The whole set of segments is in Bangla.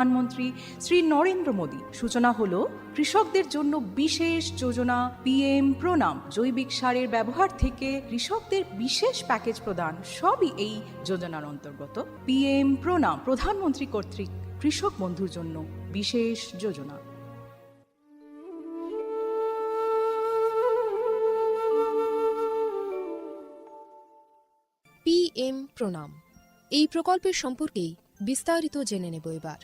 প্রধানমন্ত্রী শ্রী নরেন্দ্র মোদী। সূচনা হলো কৃষকদের জন্য বিশেষ যোজনা পিএম প্রণাম। জৈবিক সারের ব্যবহার থেকে কৃষকদের বিশেষ প্যাকেজ প্রদান, সবই এই যোজনার অন্তর্গত। পিএম প্রণাম প্রধানমন্ত্রী কর্তৃক কৃষক বন্ধুর জন্য বিশেষ যোজনা। পিএম প্রণাম এই প্রকল্পের সম্পর্কেই বিস্তারিত জেনে নেব এবার।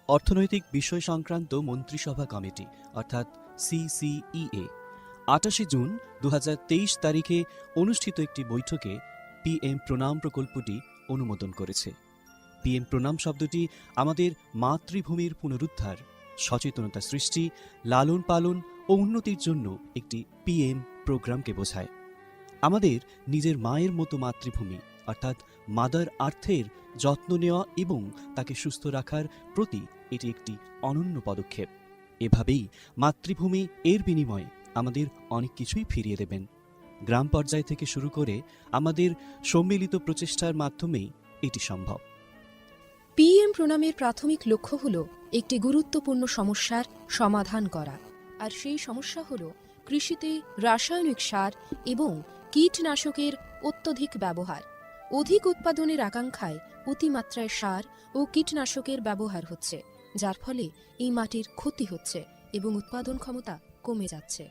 অর্থনৈতিক বিষয় সংক্রান্ত মন্ত্রিসভা কমিটি অর্থাৎ সিসিইএ 28 জুন 2023 তারিখে অনুষ্ঠিত একটি বৈঠকে পিএম প্রণাম প্রকল্পটি অনুমোদন করেছে। পিএম প্রণাম শব্দটি আমাদের মাতৃভূমির পুনরুদ্ধার, সচেতনতা সৃষ্টি, লালন পালন ও উন্নতির জন্য একটি পিএম প্রোগ্রামকে বোঝায়। আমাদের নিজের মায়ের মতো মাতৃভূমি অর্থাৎ মাদার আর্থের যত্ন নেওয়া এবং তাকে সুস্থ রাখার প্রতি এটি একটি অনন্য পদক্ষেপ। এভাবেই মাতৃভূমি এর বিনিময়ে আমাদের অনেক কিছুই ফিরিয়ে দেবেন। গ্রাম পর্যায় থেকে শুরু করে আমাদের সম্মিলিত প্রচেষ্টার মাধ্যমেই এটি সম্ভব। পিএম প্রণামের প্রাথমিক লক্ষ্য হল একটি গুরুত্বপূর্ণ সমস্যার সমাধান করা, আর সেই সমস্যা হল কৃষিতে রাসায়নিক সার এবং কীটনাশকের অত্যধিক ব্যবহার। অধিক উৎপাদনের আকাঙ্ক্ষায় অতিমাত্রায় সার ও কীটনাশকের ব্যবহার হচ্ছে, যার ফলে এই মাটির ক্ষতি হচ্ছে এবং উৎপাদন ক্ষমতা কমে যাচ্ছে।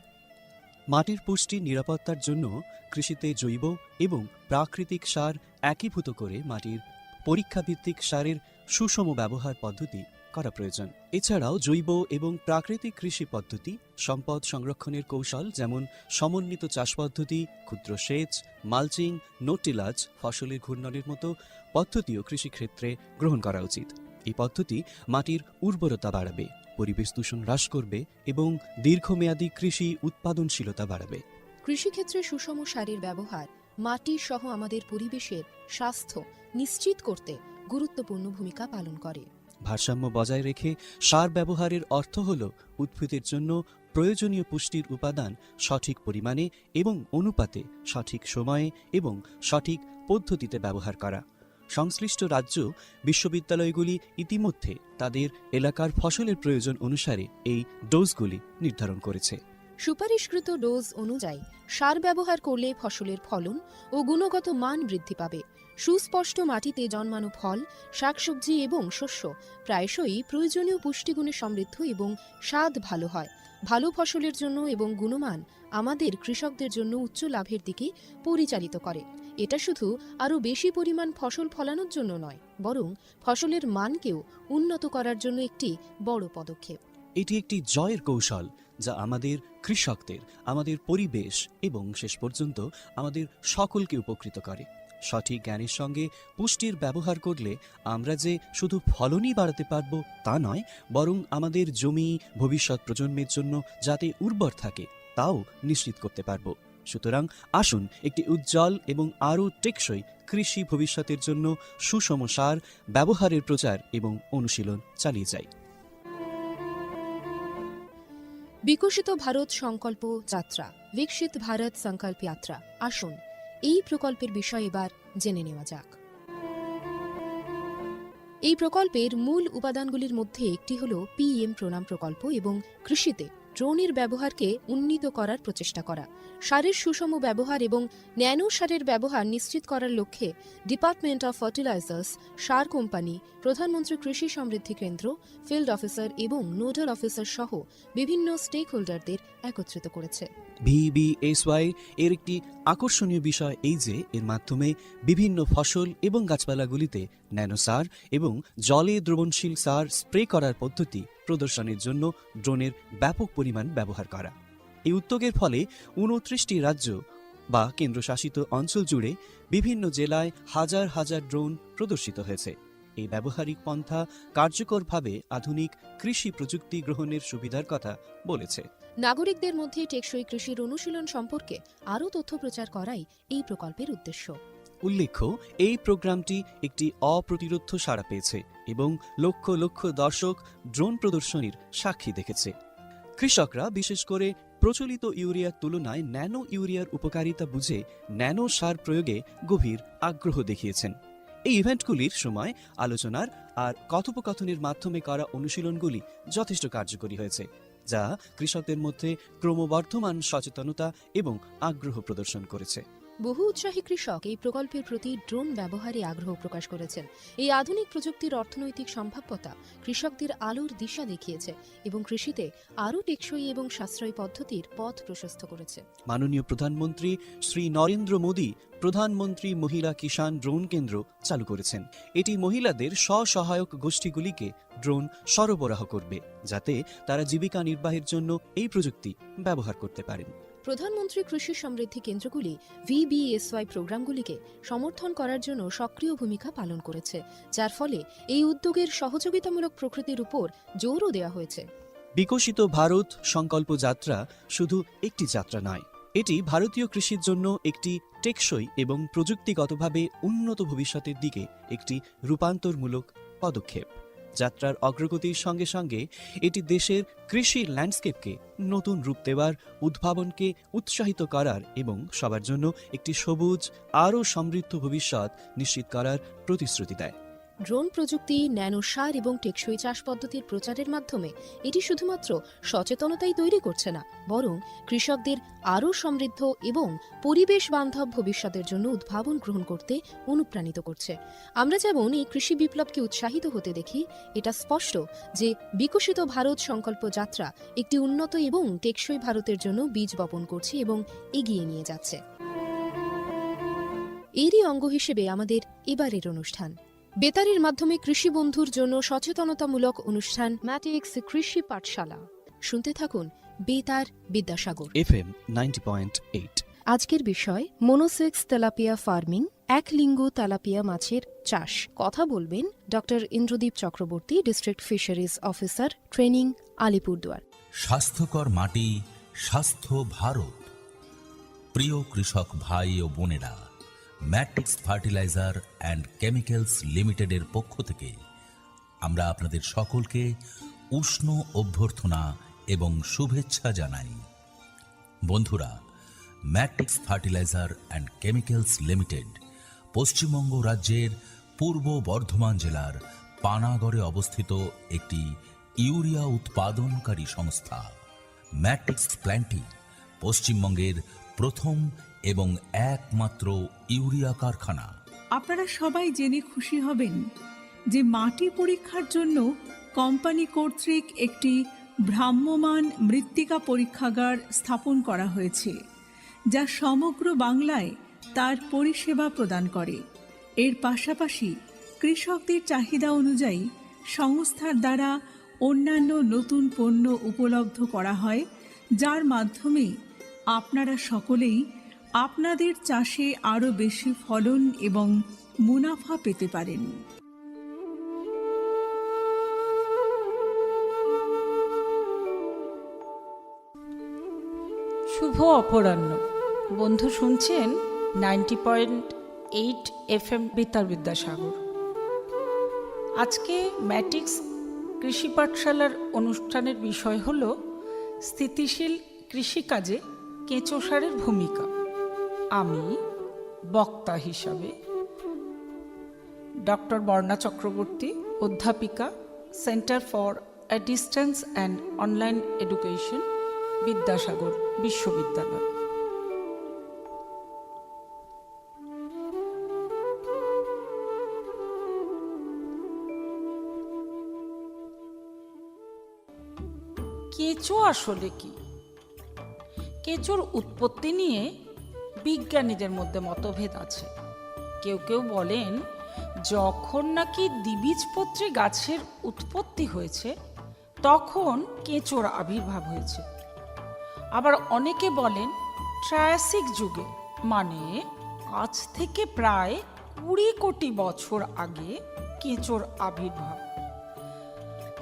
মাটির পুষ্টি নিরাপত্তার জন্য কৃষিতে জৈব এবং প্রাকৃতিক সার একীভূত করে মাটির পরীক্ষাভিত্তিক সারের সুষম ব্যবহার পদ্ধতি করা প্রয়োজন। এছাড়াও জৈব এবং প্রাকৃতিক কৃষি পদ্ধতি, সম্পদ সংরক্ষণের কৌশল যেমন সমন্বিত চাষ পদ্ধতি, ক্ষুদ্র সেচ, মালচিং, নো-টিলাজ, ফসলের ঘূর্ণনের মতো পদ্ধতিও কৃষিক্ষেত্রে গ্রহণ করা উচিত। এই পদ্ধতি মাটির উর্বরতা বাড়াবে, পরিবেশ দূষণ হ্রাস করবে এবং দীর্ঘমেয়াদী কৃষি উৎপাদনশীলতা বাড়াবে। কৃষিক্ষেত্রে সুষম সারের ব্যবহার মাটি সহ আমাদের পরিবেশের স্বাস্থ্য নিশ্চিত করতে গুরুত্বপূর্ণ ভূমিকা পালন করে। ভারসাম্য বজায় রেখে সার ব্যবহারের অর্থ হল উদ্ভিদের জন্য প্রয়োজনীয় পুষ্টির উপাদান সঠিক পরিমাণে এবং অনুপাতে সঠিক সময়ে এবং সঠিক পদ্ধতিতে ব্যবহার করা। সংশ্লিষ্ট রাজ্য বিশ্ববিদ্যালয়গুলি ইতিমধ্যে তাদের এলাকার ফসলের প্রয়োজন অনুসারে এই ডোজগুলি নির্ধারণ করেছে। সুপারিশকৃত ডোজ অনুযায়ী সার ব্যবহার করলে ফসলের ফলন ও গুণগত মান বৃদ্ধি পাবে। সুস্পষ্ট মাটিতে জন্মানো ফল, শাকসবজি এবং শস্য প্রায়শই প্রয়োজনীয় পুষ্টিগুণে সমৃদ্ধ এবং স্বাদ ভালো হয়। ভালো ফসলের জন্য এবং গুণমান আমাদের কৃষকদের জন্য উচ্চ লাভের দিকে পরিচালিত করে। এটা শুধু আরও বেশি পরিমাণ ফসল ফলানোর জন্য নয়, বরং ফসলের মানকেও উন্নত করার জন্য একটি বড় পদক্ষেপ। এটি একটি জয়ের কৌশল যা আমাদের কৃষকদের, আমাদের পরিবেশ এবং শেষ পর্যন্ত আমাদের সকলকে উপকৃত করে। সঠিক জ্ঞানের সঙ্গে পুষ্টির ব্যবহার করলে আমরা যে শুধু ফলনই বাড়াতে পারব তা নয়, বরং আমাদের জমি ভবিষ্যৎ প্রজন্মের জন্য যাতে উর্বর থাকে তাও নিশ্চিত করতে পারব। সুতরাং আসুন একটি উজ্জ্বল এবং আরও টেকসই কৃষি ভবিষ্যতের জন্য সুষম সার ব্যবহারের প্রচার এবং অনুশীলন চালিয়ে যাই। বিকশিত ভারত সংকল্প যাত্রা, বিকশিত ভারত সংকল্প যাত্রা। আসুন এই প্রকল্পের বিষয়ে এবার জেনে নেওয়া যাক। এই প্রকল্পের মূল উপাদানগুলির মধ্যে একটি হল পিএম প্রণাম প্রকল্প এবং কৃষিতে ড্রোনের ব্যবহারকে উন্নীত করার প্রচেষ্টা করা। সারের সুষম ব্যবহার এবং ন্যানো সারের ব্যবহার নিশ্চিত করার লক্ষ্যে department of fertilisers, sir company, প্রধানমন্ত্রী কৃষি সমৃদ্ধি কেন্দ্র, ফিল্ড অফিসার এবং নোডাল অফিসার সহ বিভিন্ন স্টেক হোল্ডারদের একত্রিত করেছে। VBSY এর একটি আকর্ষণীয় বিষয় এই যে এর মাধ্যমে বিভিন্ন ফসল এবং গাছপালাগুলিতে ন্যানো সার এবং জলে দ্রবণশীল সার স্প্রে করার পদ্ধতি প্রদর্শনের জন্য ড্রোনের ব্যাপক পরিমাণ ব্যবহার করা। এই উদ্যোগের ফলে 29টি রাজ্য বা কেন্দ্রশাসিত অঞ্চল জুড়ে বিভিন্ন জেলায় হাজার হাজার ড্রোন প্রদর্শিত হয়েছে। এই ব্যবহারিক পন্থা কার্যকরভাবে আধুনিক কৃষি প্রযুক্তি গ্রহণের সুবিধার কথা বলেছে। নাগরিকদের মধ্যে টেকসই কৃষির অনুশীলন সম্পর্কে আরও তথ্য প্রচার করাই এই প্রকল্পের উদ্দেশ্য। উল্লেখ্য, এই প্রোগ্রামটি একটি অপ্রতিরোধ্য সাড়া পেয়েছে এবং লক্ষ লক্ষ দর্শক ড্রোন প্রদর্শনীর সাক্ষী দেখেছে। কৃষকরা বিশেষ করে প্রচলিত ইউরিয়ার তুলনায় ন্যানো ইউরিয়ার উপকারিতা বুঝে ন্যানো সার প্রয়োগে গভীর আগ্রহ দেখিয়েছেন। এই ইভেন্টগুলির সময় আলোচনার আর কথোপকথনের মাধ্যমে করা অনুশীলনগুলি যথেষ্ট কার্যকরী হয়েছে, যা কৃষকদের মধ্যে ক্রমবর্ধমান সচেতনতা এবং আগ্রহ প্রদর্শন করেছে। বহু উৎসাহী কৃষক এই প্রকল্পের প্রতি ড্রোন ব্যবহারে আগ্রহ প্রকাশ করেছেন। এই আধুনিক প্রযুক্তির অর্থনৈতিক সম্ভাব্যতা কৃষকদের আলোর দিশা দেখিয়েছে এবং কৃষিতে আরও টেকসই এবং সাশ্রয়ী পদ্ধতির পথ প্রশস্ত করেছে। মাননীয় প্রধানমন্ত্রী শ্রী নরেন্দ্র মোদী প্রধানমন্ত্রী মহিলা কিষাণ ড্রোন কেন্দ্র চালু করেছেন। এটি মহিলাদের স্বসহায়ক গোষ্ঠীগুলিকে ড্রোন সরবরাহ করবে, যাতে তারা জীবিকা নির্বাহের জন্য এই প্রযুক্তি ব্যবহার করতে পারেন। প্রধানমন্ত্রী কৃষি সমৃদ্ধি কেন্দ্রগুলি VBSY প্রোগ্রামগুলিকে সমর্থন করার জন্য সক্রিয় ভূমিকা পালন করেছে, যার ফলে এই উদ্যোগের সহযোগিতামূলক প্রকৃতির উপর জোরও দেওয়া হয়েছে। বিকশিত ভারত সংকল্প যাত্রা শুধু একটি যাত্রা নয়, এটি ভারতীয় কৃষির জন্য একটি টেকসই এবং প্রযুক্তিগতভাবে উন্নত ভবিষ্যতের দিকে একটি রূপান্তরমূলক পদক্ষেপ। যাত্রার অগ্রগতির সঙ্গে সঙ্গে এটি দেশের কৃষি ল্যান্ডস্কেপকে নতুন রূপ দেওয়ার, উদ্ভাবনকে উৎসাহিত করার এবং সবার জন্য একটি সবুজ আরও সমৃদ্ধ ভবিষ্যৎ নিশ্চিত করার প্রতিশ্রুতি দেয়। ড্রোন প্রযুক্তি, ন্যানো সার এবং টেকসই চাষ পদ্ধতির প্রচারের মাধ্যমে এটি শুধুমাত্র সচেতনতাই তৈরি করছে না, বরং কৃষকদের আরও সমৃদ্ধ এবং পরিবেশ বান্ধব ভবিষ্যতের জন্য উদ্ভাবন গ্রহণ করতে অনুপ্রাণিত করছে। আমরা যেমন এই কৃষি বিপ্লবকে উৎসাহিত হতে দেখি, এটা স্পষ্ট যে বিকশিত ভারত সংকল্প যাত্রা একটি উন্নত এবং টেকসই ভারতের জন্য বীজ বপন করছে এবং এগিয়ে নিয়ে যাচ্ছে। এরই অঙ্গ হিসেবে আমাদের এবারের অনুষ্ঠান বেতারের মাধ্যমে কৃষি বন্ধুর জন্য সচেতনতামূলক অনুষ্ঠান ম্যাটিক্স কৃষি পাঠশালা। শুনতে থাকুন বেতার বিদ্যাসাগর FM 90.8। আজকের বিষয় মনোসেক্স তেলাপিয়া ফার্মিং, একলিঙ্গ তেলাপিয়া মাছের চাষ। কথা বলবেন doctor Indradeep Chakraborty, district fisheries officer, training, Alipurduar. স্বাস্থ্যকর মাটি, স্বাস্থ্য ভারত। প্রিয় কৃষক ভাই ও বোনেরা, ম্যাট্রিক্স ফার্টিলাইজার অ্যান্ড কেমিক্যালস লিমিটেডের পক্ষ থেকে আমরা আপনাদের সকলকে উষ্ণ অভ্যর্থনা এবং শুভেচ্ছা জানাই। বন্ধুরা, matrix fertiliser and chemicals limited Paschimbanga রাজ্যের পূর্ব বর্ধমান জেলার পানাগড়ে অবস্থিত একটি ইউরিয়া উৎপাদনকারী সংস্থা। ম্যাট্রিক্স প্ল্যান্টটি পশ্চিমবঙ্গের প্রথম এবং একমাত্র ইউরিয়া কারখানা। আপনারা সবাই জেনে খুশি হবেন যে মাটি পরীক্ষার জন্য কোম্পানি কর্তৃক একটি ভ্রাম্যমাণ মৃত্তিকা পরীক্ষাগার স্থাপন করা হয়েছে, যা সমগ্র বাংলায় তার পরিষেবা প্রদান করে। এর পাশাপাশি কৃষকদের চাহিদা অনুযায়ী সংস্থার দ্বারা অন্যান্য নতুন পণ্য উপলব্ধ করা হয়, যার মাধ্যমে আপনারা সকলেই আপনাদের চাষে আরও বেশি ফলন এবং মুনাফা পেতে পারেন। শুভ অপরাহ্ন বন্ধু, শুনছেন 90.8 FM বেতার বিদ্যাসাগর। আজকে ম্যাট্রিক্স কৃষি পাঠশালার অনুষ্ঠানের বিষয় হল স্থিতিশীল কৃষিকাজে কেঁচো সারের ভূমিকা। আমি বক্তা হিসাবে ডক্টর বর্ণা চক্রবর্তী, অধ্যাপিকা, centre for distance and online education, Vidyasagar বিশ্ববিদ্যালয়। কেঁচো আসলে কি? কেঁচোর উৎপত্তি নিয়ে বিজ্ঞানীদের মধ্যে মতভেদ আছে। কেউ কেউ বলেন যখন নাকি দ্বিবীজপত্রী গাছের উৎপত্তি হয়েছে তখন কেঁচোর আবির্ভাব হয়েছে। আবার অনেকে বলেন ট্রায়াসিক যুগে, মানে আজ থেকে প্রায় 20 কোটি বছর আগে কেঁচোর আবির্ভাব।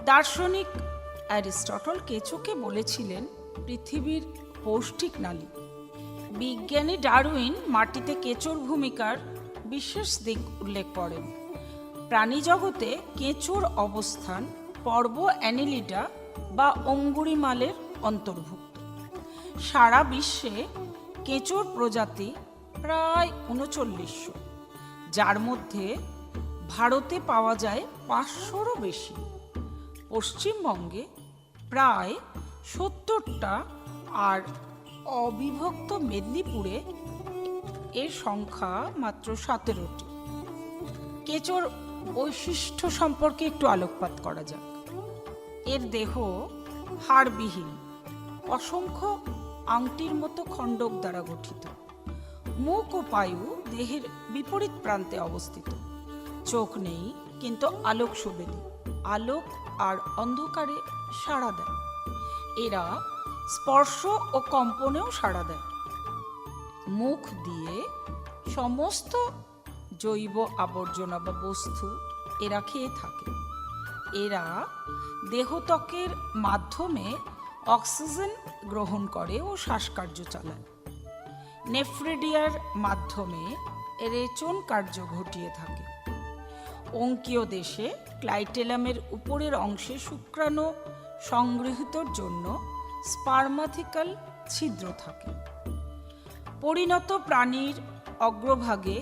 দার্শনিক অ্যারিস্টটল কেঁচোকে বলেছিলেন পৃথিবীর পৌষ্টিক নালী। বিজ্ঞানী ডারউইন মাটিতে কেঁচোর ভূমিকার বিশেষ দিক উল্লেখ করেন। প্রাণীজগতে কেঁচোর অবস্থান পর্ব অ্যানিলিডা বা অঙ্গুরিমালের অন্তর্ভুক্ত। সারা বিশ্বে কেঁচোর প্রজাতি প্রায় ৩৯০০, যার মধ্যে ভারতে পাওয়া যায় ৫০০রও বেশি। পশ্চিমবঙ্গে প্রায় ৭০টা আর অবিভক্ত মেদিনীপুরে এর সংখ্যা মাত্র ১৭টি। কেঁচোর বৈশিষ্ট্য সম্পর্কে একটু আলোকপাত করা যাক। এর দেহ হাড়বিহীন, অসংখ্য আংটির মতো খণ্ডক দ্বারা গঠিত। মুখ ও পায়ু দেহের বিপরীত প্রান্তে অবস্থিত। চোখ নেই, কিন্তু আলোক সুবেদী, আলোক আর অন্ধকারে সাড়া দেয়। এরা স্পর্শ ও কম্পনেও সাড়া দেয়। মুখ দিয়ে সমস্ত জৈব আবর্জনা বা বস্তু এরা খেয়ে থাকে। এরা দেহত্বকের মাধ্যমে অক্সিজেন গ্রহণ করে ও শ্বাসকার্য চালায়। নেফ্রেডিয়ার মাধ্যমে রেচন কার্য ঘটিয়ে থাকে। অঙ্কীয় দেশে ক্লাইটেলামের উপরের অংশে শুক্রাণু সংগৃহীতর জন্য স্পার্মাথিক্যাল ছিদ্র থাকে। পরিণত প্রাণীর অগ্রভাগে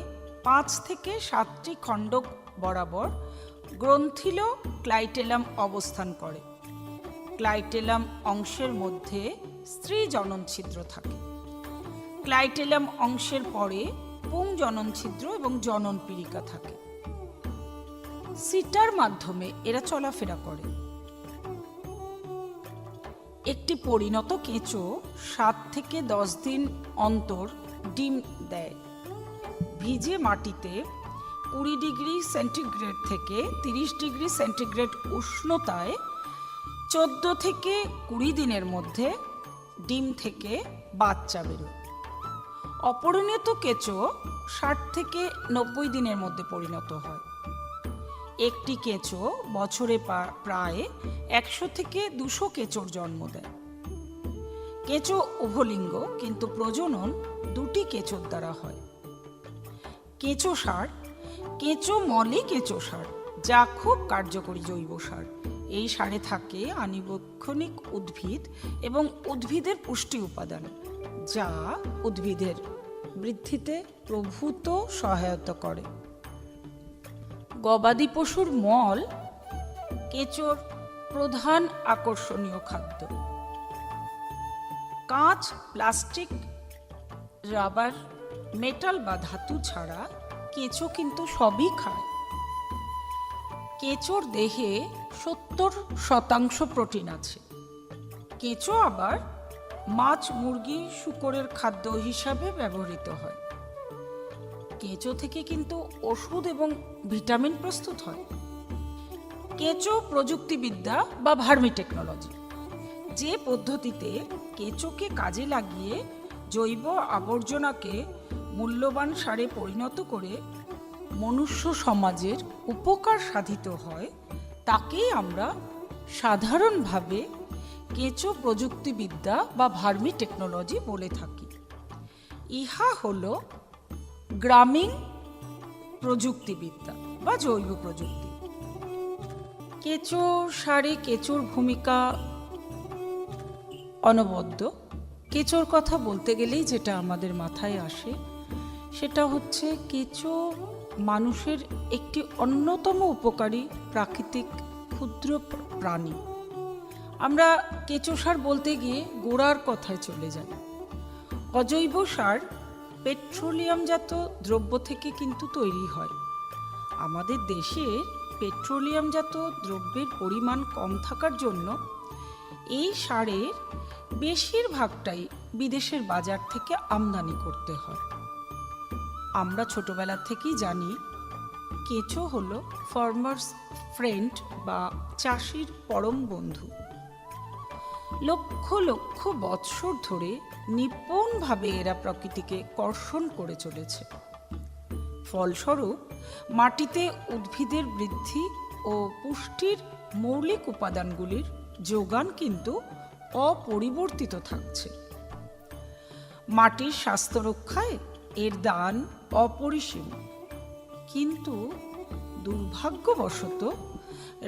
৫ থেকে ৭টি খণ্ডক বরাবর গ্রন্থিল ক্লাইটেলাম অবস্থান করে। ক্লাইটেলাম অংশের মধ্যে স্ত্রী জনন ছিদ্র থাকে। ক্লাইটেলাম অংশের পরে পুং জনন ছিদ্র এবং জনন পীড়িকা থাকে। সিটার মাধ্যমে এরা চলাফেরা করে। একটি পরিণত কেঁচো ৭ থেকে ১০ দিন অন্তর ডিম দেয়। ভিজে মাটিতে ২০ ডিগ্রি সেন্টিগ্রেড থেকে ৩০ ডিগ্রি সেন্টিগ্রেড উষ্ণতায় ১৪ থেকে ২০ দিনের মধ্যে ডিম থেকে বাচ্চা বেরোয়। অপরিণত কেঁচো ৬০ থেকে ৯০ দিনের মধ্যে পরিণত হয়। একটি কেঁচো বছরে প্রায় ১০০ থেকে ২০০ কেঁচোর জন্ম দেয়। কেঁচো উভলিঙ্গ, কিন্তু প্রজনন ২টি কেঁচোর দ্বারা হয়। কেঁচো সার, কেঁচো মলই কেঁচো সার, যা খুব কার্যকরী জৈব সার। এই সারে থাকে আণুবীক্ষণিক উদ্ভিদ এবং উদ্ভিদের পুষ্টি উপাদান, যা উদ্ভিদের বৃদ্ধিতে প্রভূত সহায়তা করে। গবাদি পশুর মল কেঁচোর প্রধান আকর্ষণীয় খাদ্য। কাঁচ, প্লাস্টিক, রাবার, মেটাল বা ধাতু ছাড়া কেঁচো কিন্তু সবই খায়। কেঁচোর দেহে ৭০% প্রোটিন আছে। কেঁচো আবার মাছ, মুরগি, শূকরের খাদ্য হিসাবে ব্যবহৃত হয়। কেঁচো থেকে কিন্তু ওষুধ এবং ভিটামিন প্রস্তুত হয়। কেঁচো প্রযুক্তিবিদ্যা বা ভার্মি টেকনোলজি, যে পদ্ধতিতে কেঁচোকে কাজে লাগিয়ে জৈব আবর্জনাকে মূল্যবান সারে পরিণত করে মনুষ্য সমাজের উপকার সাধিত হয়, তাকেই আমরা সাধারণভাবে কেঁচো প্রযুক্তিবিদ্যা বা ভার্মি টেকনোলজি বলে থাকি। ইহা হলো গ্রামীণ প্রযুক্তিবিদ্যা বা জৈব প্রযুক্তি। কেঁচো সারে কেঁচোর ভূমিকা অনবদ্য। কেঁচোর কথা বলতে গেলেই যেটা আমাদের মাথায় আসে সেটা হচ্ছে কেঁচো মানুষের একটি অন্যতম উপকারী প্রাকৃতিক ক্ষুদ্র প্রাণী। আমরা কেঁচো সার বলতে গিয়ে গোড়ার কথায় চলে যাই। অজৈব সার পেট্রোলিয়ামজাত দ্রব্য থেকে কিন্তু তৈরি হয়। আমাদের দেশে পেট্রোলিয়ামজাত দ্রব্যের পরিমাণ কম থাকার জন্য এই সারের বেশিরভাগটাই বিদেশের বাজার থেকে আমদানি করতে হয়। আমরা ছোটবেলা থেকেই জানি কেঁচো হলো ফার্মার্স ফ্রেন্ড বা চাষির পরম বন্ধু। লক্ষ লক্ষ বৎসর ধরে নিপুণভাবে এরা প্রকৃতিকে কর্ষণ করে চলেছে। ফলস্বরূপ মাটিতে উদ্ভিদের বৃদ্ধি ও পুষ্টির মৌলিক উপাদানগুলির যোগান কিন্তু অপরিবর্তিত থাকছে। মাটির স্বাস্থ্য রক্ষায় এর দান অপরিসীম, কিন্তু দুর্ভাগ্যবশত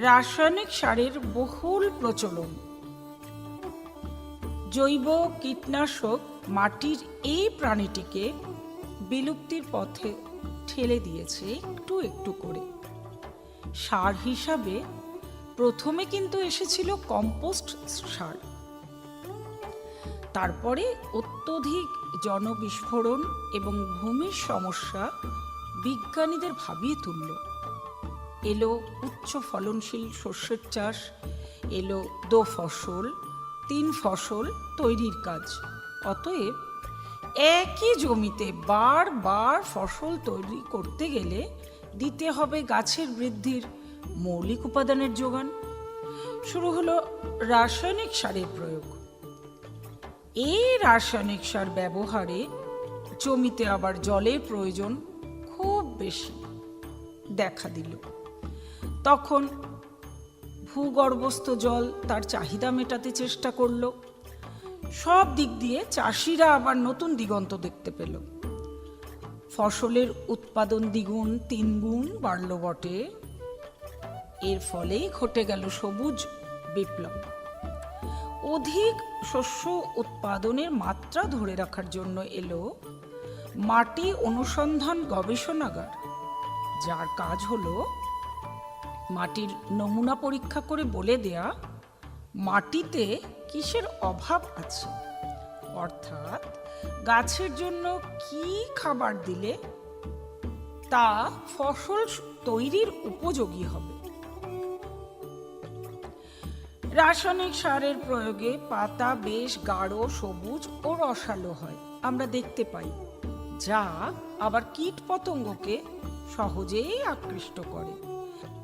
রাসায়নিক সারের বহুল প্রচলন জৈব কীটনাশক মাটির এই প্রাণীটিকে বিলুপ্তির পথে ঠেলে দিয়েছে একটু একটু করে। সার হিসাবে প্রথমে কিন্তু এসেছিল কম্পোস্ট সার, তারপরে অত্যধিক জনবিস্ফোরণ এবং ভূমির সমস্যা বিজ্ঞানীদের ভাবিয়ে তুলল। এলো উচ্চ ফলনশীল শস্যের চাষ, এলো 2 ফসল 3 ফসল তৈরির কাজ। অতএব একই জমিতে বারবার ফসল তৈরি করতে গেলে দিতে হবে গাছের বৃদ্ধির মৌলিক উপাদানের যোগান। শুরু হলো রাসায়নিক সারের প্রয়োগ। এই রাসায়নিক সার ব্যবহারে জমিতে আবার জলের প্রয়োজন খুব বেশি দেখা দিল। তখন ভূগর্ভস্থ জল তার চাহিদা মেটাতে চেষ্টা করলো। সব দিক দিয়ে চাষিরা আবার নতুন দিগন্ত দেখতে পেল। ফসলের উৎপাদন 2 গুণ 3 গুণ বাড়ল বটে। এর ফলেই ঘটে গেল সবুজ বিপ্লব। অধিক শস্য উৎপাদনের মাত্রা ধরে রাখার জন্য এলো মাটি অনুসন্ধান গবেষণাগার, যার কাজ হলো মাটির নমুনা পরীক্ষা করে বলে দেয়া মাটিতে কিসের অভাব আছে, অর্থাৎ গাছের জন্য কি খাবার দিলে তা ফসল তৈরির উপযোগী হবে। রাসায়নিক সারের প্রয়োগে পাতা বেশ গাঢ় সবুজ ও রসালো হয়, আমরা দেখতে পাই, যা আবার কীট পতঙ্গকে সহজেই আকৃষ্ট করে।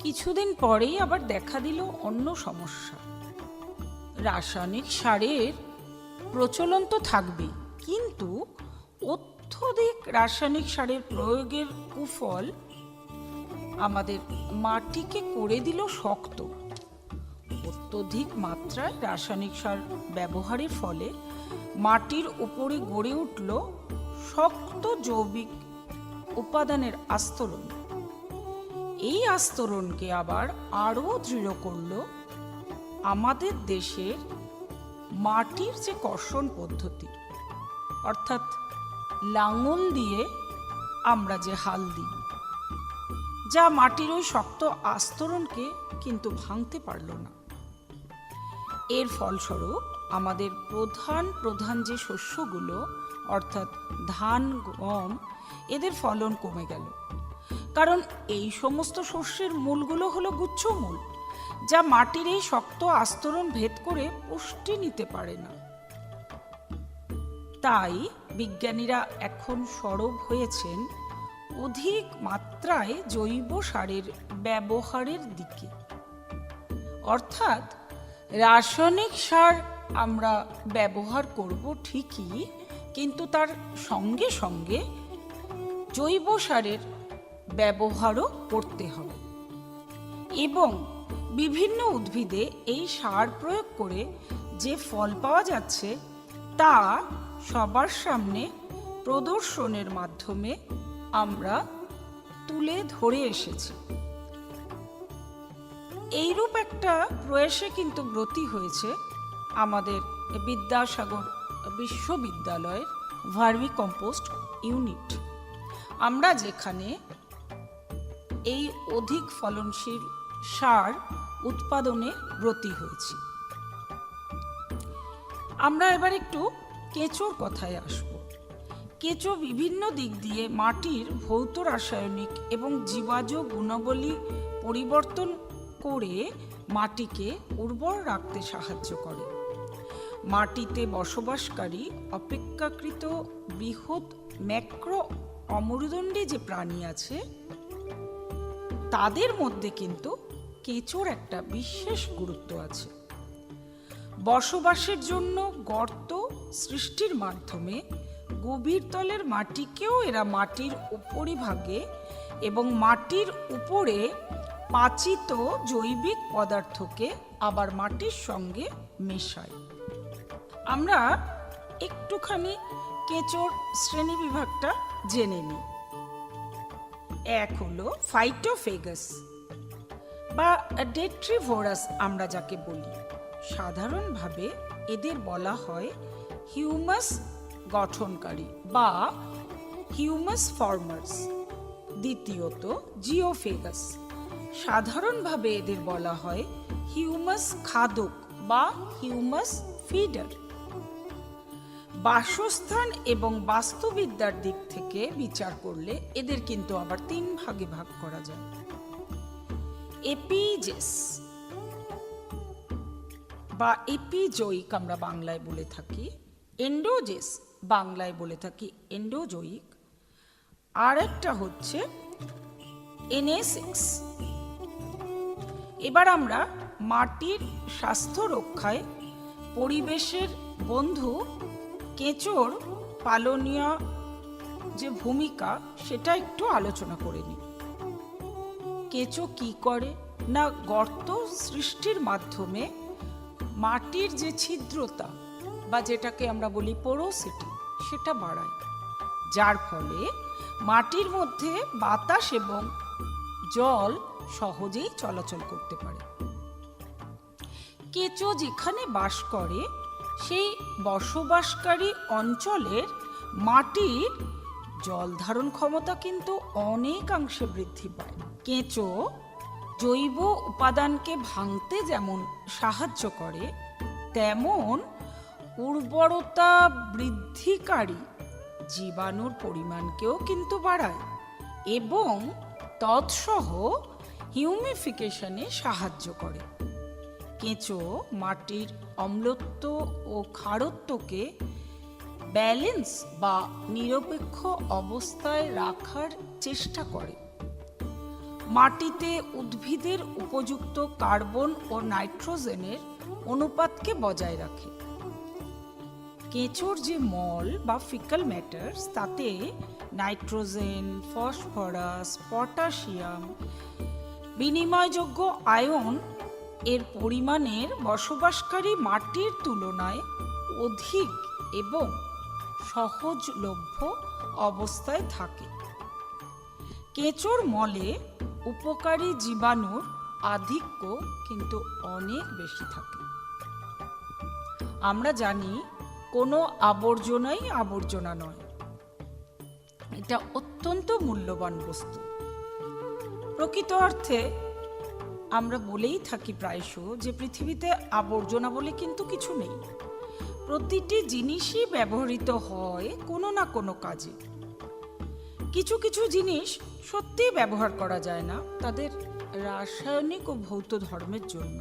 কিছুদিন পরেই আবার দেখা দিল অন্য সমস্যা। রাসায়নিক সারের প্রচলন তো থাকবেই, কিন্তু অত্যধিক রাসায়নিক সারের প্রয়োগের কুফল আমাদের মাটিকে করে দিল শক্ত। অত্যধিক মাত্রায় রাসায়নিক সার ব্যবহারের ফলে মাটির উপরে গড়ে উঠল শক্ত জৈবিক উপাদানের আস্তরণ। এই আস্তরণকে আবার আরও দৃঢ় করল আমাদের দেশের মাটির যে কর্ষণ পদ্ধতি, অর্থাৎ লাঙল দিয়ে আমরা যে হাল দিই, যা মাটির ওই শক্ত আস্তরণকে কিন্তু ভাঙতে পারল না। এর ফলস্বরূপ আমাদের প্রধান যে শস্যগুলো, অর্থাৎ ধান গম, এদের ফলন কমে গেল। কারণ এই সমস্ত শস্যের মূলগুলো হলো গুচ্ছমূল, যা মাটির এই শক্ত আস্তরণ ভেদ করে পুষ্টি নিতে পারে না। তাই বিজ্ঞানীরা এখন সরব হয়েছেন অধিক মাত্রায় জৈব সারের ব্যবহারের দিকে। অর্থাৎ রাসায়নিক সার আমরা ব্যবহার করব ঠিকই, কিন্তু তার সঙ্গে সঙ্গে জৈব সারের ব্যবহারও করতে হবে। এবং বিভিন্ন উদ্ভিদে এই সার প্রয়োগ করে যে ফল পাওয়া যাচ্ছে তা সবার সামনে প্রদর্শনের মাধ্যমে আমরা তুলে ধরে এসেছি। এইরূপ একটা প্রয়াসে কিন্তু ব্রতী হয়েছে আমাদের বিদ্যাসাগর বিশ্ববিদ্যালয়ের ভার্মি কম্পোস্ট ইউনিট। আমরা যেখানে এই অধিক ফলনশীল সার উৎপাদনে ব্রতী হয়েছি। আমরা এবার একটু কেঁচোর কথায় আসব। কেঁচো বিভিন্ন দিক দিয়ে মাটির ভৌত রাসায়নিক এবং জীবাশ্ম গুণাবলী পরিবর্তন করে মাটিকে উর্বর রাখতে সাহায্য করে। মাটিতে বসবাসকারী অপেক্ষাকৃত বৃহৎ ম্যাক্রো অমেরুদণ্ডী যে প্রাণী আছে, তাদের মধ্যে কিন্তু কেঁচোর একটা বিশেষ গুরুত্ব আছে। বসবাসের জন্য গর্ত সৃষ্টির মাধ্যমে গভীর তলের মাটিকেও এরা মাটির উপরিভাগে এবং মাটির উপরে পাচিত জৈবিক পদার্থকে আবার মাটির সঙ্গে মেশায়। আমরা একটুখানি কেঁচোর শ্রেণী বিভাগটা জেনে নিই। এক হলো ফাইটোফেগাস বা ডেট্রিভোরাস আমরা যাকে বলি। সাধারণভাবে এদের বলা হয় হিউমাস গঠনকারী বা হিউমাস ফর্মার্স। দ্বিতীয়ত জিওফেগাস, সাধারণভাবে এদের বলা হয় হিউমাস খাদক বা হিউমাস ফিডার। বাসস্থান এবং বাস্তুবিদ্যার দিক থেকে বিচার করলে এদের কিন্তু আবার 3 ভাগে ভাগ করা যায়। এপিজেস বা এপিজোয়িক আমরা বাংলায় বলে থাকি, এন্ডোজেস বাংলায় বলে থাকি এন্ডোজোয়িক, আর একটা হচ্ছে এনএসএক্স। এবার আমরা মাটির স্বাস্থ্য রক্ষায় পরিবেশের বন্ধু কেঁচোর পালনীয় যে ভূমিকা সেটা একটু আলোচনা করে নিই। কেঁচো কি করে না, গর্ত সৃষ্টির মাধ্যমে মাটির যে ছিদ্রতা বা যেটাকে আমরা বলি পোরোসিটি সেটা বাড়ায়, যার ফলে মাটির মধ্যে বাতাস এবং জল সহজেই চলাচল করতে পারে। কেঁচো যেখানে বাস করে সেই বসবাসকারী অঞ্চলের মাটির জল ধারণ ক্ষমতা কিন্তু অনেকাংশে বৃদ্ধি পায়। কেঁচো জৈব উপাদানকে ভাঙতে যেমন সাহায্য করে, তেমন উর্বরতা বৃদ্ধিকারী জীবাণুর পরিমাণকেও কিন্তু বাড়ায় এবং তৎসহ হিউমিফিকেশনে সাহায্য করে। কেঁচো মাটির অম্লত্ব ও ক্ষারত্বকে ব্যালেন্স বা নিরপেক্ষ অবস্থায় রাখার চেষ্টা করে। মাটিতে উদ্ভিদের উপযুক্ত কার্বন ও নাইট্রোজেনের অনুপাতকে বজায় রাখে। কেঁচোর যে মল বা ফিকাল ম্যাটার্স, তাতে নাইট্রোজেন, ফসফরাস, পটাশিয়াম, বিনিময়যোগ্য আয়ন এর পরিমাণের বসবাসকারী মাটির তুলনায় অধিক এবং সহজলভ্য অবস্থায় থাকে। কেঁচোর মলে উপকারী জীবাণুর আধিক্য কিন্তু অনেক বেশি থাকে। আমরা জানি কোনো আবর্জনাই আবর্জনা নয়, এটা অত্যন্ত মূল্যবান বস্তু। প্রকৃত অর্থে আমরা বলেই থাকি প্রায়শ যে পৃথিবীতে আবর্জনা বলে কিন্তু কিছু নেই। প্রতিটি জিনিসই ব্যবহৃত হয় কোনো না কোনো কাজে। কিছু কিছু জিনিস সত্যিই ব্যবহার করা যায় না তাদের রাসায়নিক ও ভৌত ধর্মের জন্য।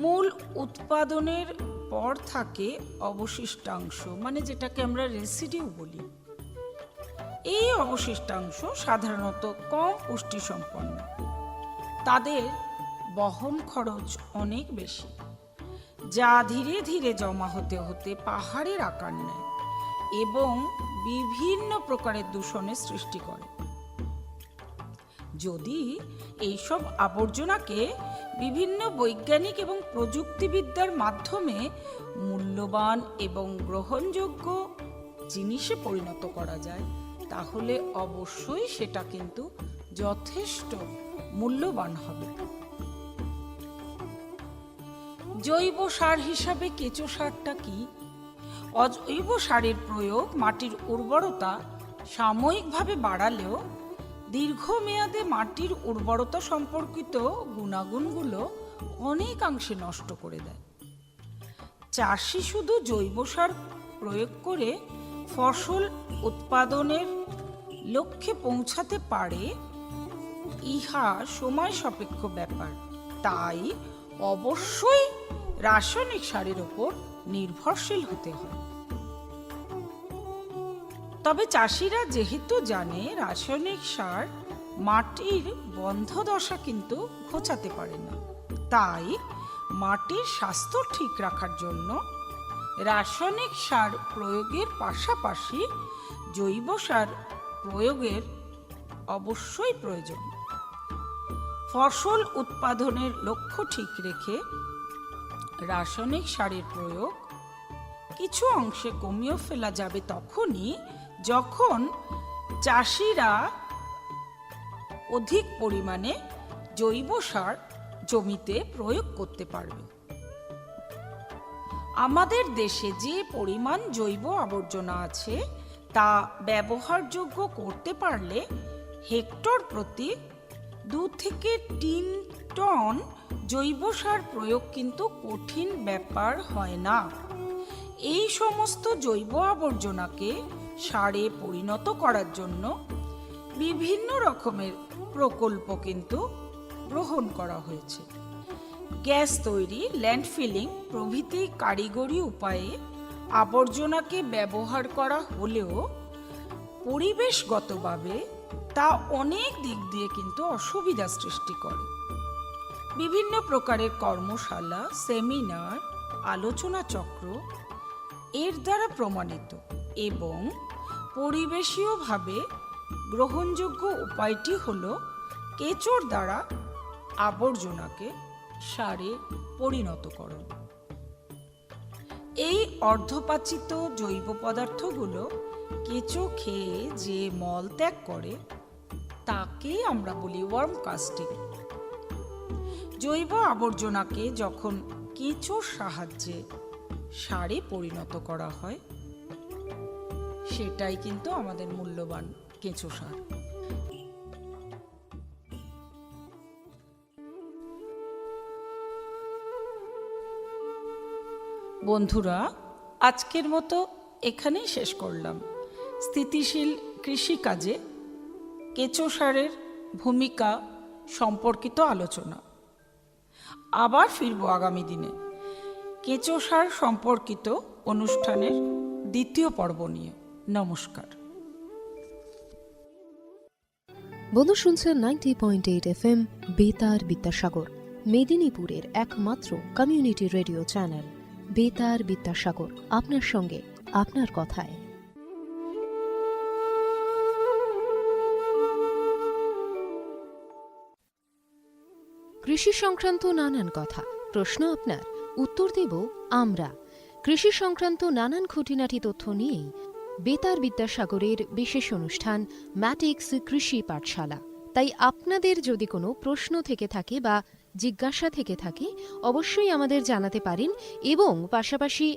মূল উৎপাদনের পর থাকে অবশিষ্টাংশ, মানে যেটাকে আমরা রেসিডিউ বলি। এই অবশিষ্টাংশ সাধারণত কম পুষ্টি সম্পন্ন, তাদের বহন খরচ অনেক বেশি, যা ধীরে ধীরে জমা হতে হতে পাহাড়ের আকার নেয় এবং বিভিন্ন প্রকারের দূষণের সৃষ্টি করে। যদি এইসব আবর্জনাকে বিভিন্ন বৈজ্ঞানিক এবং প্রযুক্তিবিদ্যার মাধ্যমে মূল্যবান এবং গ্রহণযোগ্য জিনিসে পরিণত করা যায়, তাহলে অবশ্যই সেটা কিন্তু যথেষ্ট মূল্যবান হবে। জৈব সার হিসাবে কেঁচো সারটা কি? অজৈব সারের প্রয়োগ মাটির উর্বরতা সাময়িকভাবে বাড়ালেও দীর্ঘমেয়াদে মাটির উর্বরতা সম্পর্কিত গুণাগুণগুলো অনেকাংশে নষ্ট করে দেয়। চাষি শুধু জৈব সার প্রয়োগ করে ফসল উৎপাদনের লক্ষ্যে পৌঁছাতে পারে, ইহা সময় সাপেক্ষ ব্যাপার। তাই অবশ্যই রাসায়নিক সারের উপর নির্ভরশীল হতে হয়। তবে চাষিরা যেহেতু জানে রাসায়নিক সার মাটির বন্ধ দশা কিন্তু ঘোচাতে পারে না, তাই মাটির স্বাস্থ্য ঠিক রাখার জন্য রাসায়নিক সার প্রয়োগের পাশাপাশি জৈব সার প্রয়োগের অবশ্যই প্রয়োজন। ফসল উৎপাদনের লক্ষ্য ঠিক রেখে রাসায়নিক সারের প্রয়োগ কিছু অংশে কমিয়ে ফেলা যাবে তখনই যখন চাষিরা অধিক পরিমাণে জৈব সার জমিতে প্রয়োগ করতে পারবে। আমাদের দেশে যে পরিমাণ জৈব আবর্জনা আছে তা ব্যবহারযোগ্য করতে পারলে হেক্টর প্রতি 2 থেকে 3 টন জৈব সার প্রয়োগ কিন্তু কঠিন ব্যাপার হয় না। এই সমস্ত জৈব আবর্জনাকে সারে পরিণত করার জন্য বিভিন্ন রকমের প্রকল্প কিন্তু গ্রহণ করা হয়েছে। গ্যাস তৈরি, ল্যান্ডফিলিং প্রভৃতি কারিগরি উপায়ে আবর্জনাকে ব্যবহার করা হলেও পরিবেশগতভাবে তা অনেক দিক দিয়ে কিন্তু অসুবিধা সৃষ্টি করে। বিভিন্ন প্রকারের কর্মশালা, সেমিনার, আলোচনা চক্র এর দ্বারা প্রমাণিত এবং পরিবেশীয়ভাবে গ্রহণযোগ্য উপায়টি হল কেঁচোর দ্বারা আবর্জনাকে সারে পরিণতকরণ। এই অর্ধপাচিত জৈব পদার্থগুলো কেঁচো খেয়ে যে মল ত্যাগ করে তাকেই আমরা বলি ওয়ার্ম কাস্টিং। জৈব আবর্জনাকে যখন কেঁচোর সাহায্যে সারে পরিণত করা হয় সেটাই কিন্তু আমাদের মূল্যবান কেঁচো সার। বন্ধুরা, আজকের মতো এখানেই শেষ করলাম স্থিতিশীল কৃষিকাজে কেঁচো সারের ভূমিকা সম্পর্কিত আলোচনা। আবার ফিরব আগামী দিনে কেঁচো সার সম্পর্কিত অনুষ্ঠানের দ্বিতীয় পর্ব নিয়ে। নমস্কার। বন্ধু শুনছেন 90.8 FM বেতার বিদ্যাসাগর, মেদিনীপুরের একমাত্র কমিউনিটি রেডিও চ্যানেল বেতার বিদ্যাসাগর, আপনার সঙ্গে আপনার কথায়। কৃষি সংক্রান্ত নানান কথা, প্রশ্ন আপনার, উত্তর দেব আমরা। কৃষি সংক্রান্ত নানান খুঁটিনাটি তথ্য নিয়েই বেতার বিদ্যাসাগরের বিশেষ অনুষ্ঠান ম্যাটিক্স কৃষি পাঠশালা। তাই আপনাদের যদি কোনো প্রশ্ন থেকে থাকে বা জিজ্ঞাসা থেকে থাকে অবশ্যই আমাদের জানাতে পারেন, এবং পাশাপাশি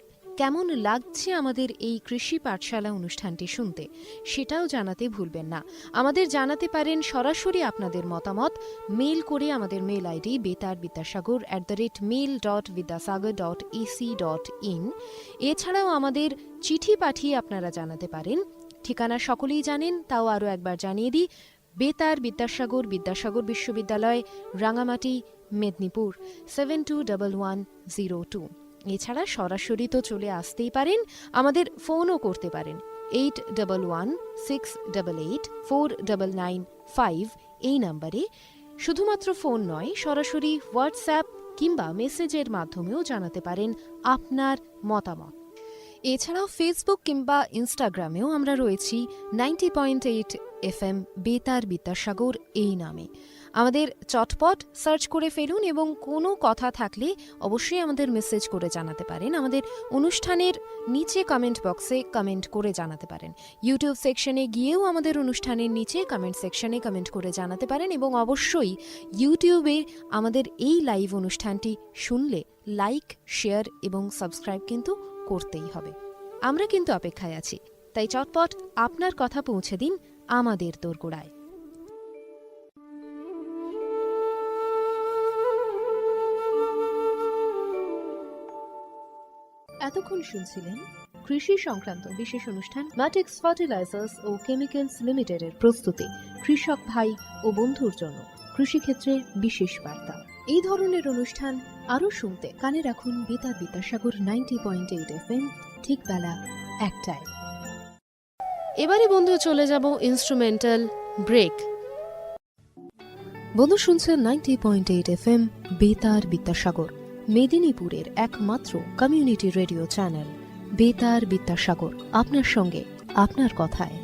কেমন লাগছে আমাদের এই কৃষি পাঠশালা অনুষ্ঠানটি শুনতে সেটাও জানাতে ভুলবেন না। আমাদের জানাতে পারেন সরাসরি আপনাদের মতামত মেল করে। আমাদের মেল আইডি betarbidasagar@mail.vidyasagar.ac.in। এছাড়াও আমাদের চিঠি পাঠিয়ে আপনারা জানাতে পারেন। ঠিকানা সকলেই জানেন, তাও আরও একবার জানিয়ে দিই। বেতার বিদ্যাসাগর, বিদ্যাসাগর বিশ্ববিদ্যালয়, রাঙামাটি, মেদিনীপুর 721102। এছাড়া সরাসরি তো চলে আসতেই পারেন, আমাদের ফোনও করতে পারেন 8116884995 এই নম্বরে। শুধুমাত্র ফোন নয়, সরাসরি হোয়াটসঅ্যাপ কিংবা মেসেজের মাধ্যমেও জানাতে পারেন আপনার মতামত। এছাড়াও ফেসবুক কিংবা ইনস্টাগ্রামেও আমরা রয়েছি 90.8 FM বেতার বিদ্যাসাগর এই নামে। আমাদের চটপট সার্চ করে ফেলুন এবং কোনো কথা থাকলে অবশ্যই আমাদের মেসেজ করে জানাতে পারেন। আমাদের অনুষ্ঠানের নিচে কমেন্ট বক্সে কমেন্ট করে জানাতে পারেন। ইউটিউব সেকশনে গিয়েও আমাদের অনুষ্ঠানের নিচে কমেন্ট সেকশনে কমেন্ট করে জানাতে পারেন, এবং অবশ্যই ইউটিউবে আমাদের এই লাইভ অনুষ্ঠানটি শুনলে লাইক, শেয়ার এবং সাবস্ক্রাইব কিন্তু করতেই হবে। আমরা কিন্তু অপেক্ষায় আছি, তাই চটপট আপনার কথা পৌঁছে দিন আমাদের দোরগোড়ায়। এতক্ষণ শুনছিলেন কৃষি সংক্রান্ত বিশেষ অনুষ্ঠান ম্যাটিক্স ফার্টিলাইজার্স ও কেমিক্যালস লিমিটেডের প্রস্তুতি, কৃষক ভাই ও বন্ধুর জন্য কৃষিক্ষেত্রে বিশেষ বার্তা। এই ধরনের অনুষ্ঠান আরও শুনতে কানে রাখুন বেতার বিদ্যাসাগর 90.8 FM, ঠিক বেলা 1টায়। এবারে বন্ধু চলে যাব ইনস্ট্রুমেন্টাল ব্রেক। বন্ধু শুনছেন 90.8 FM বেতার বিদ্যাসাগর, মেদিনীপুরের একমাত্র কমিউনিটি রেডিও চ্যানেল বেতার বিদ্যাসাগর, আপনার সঙ্গে আপনার কথায়।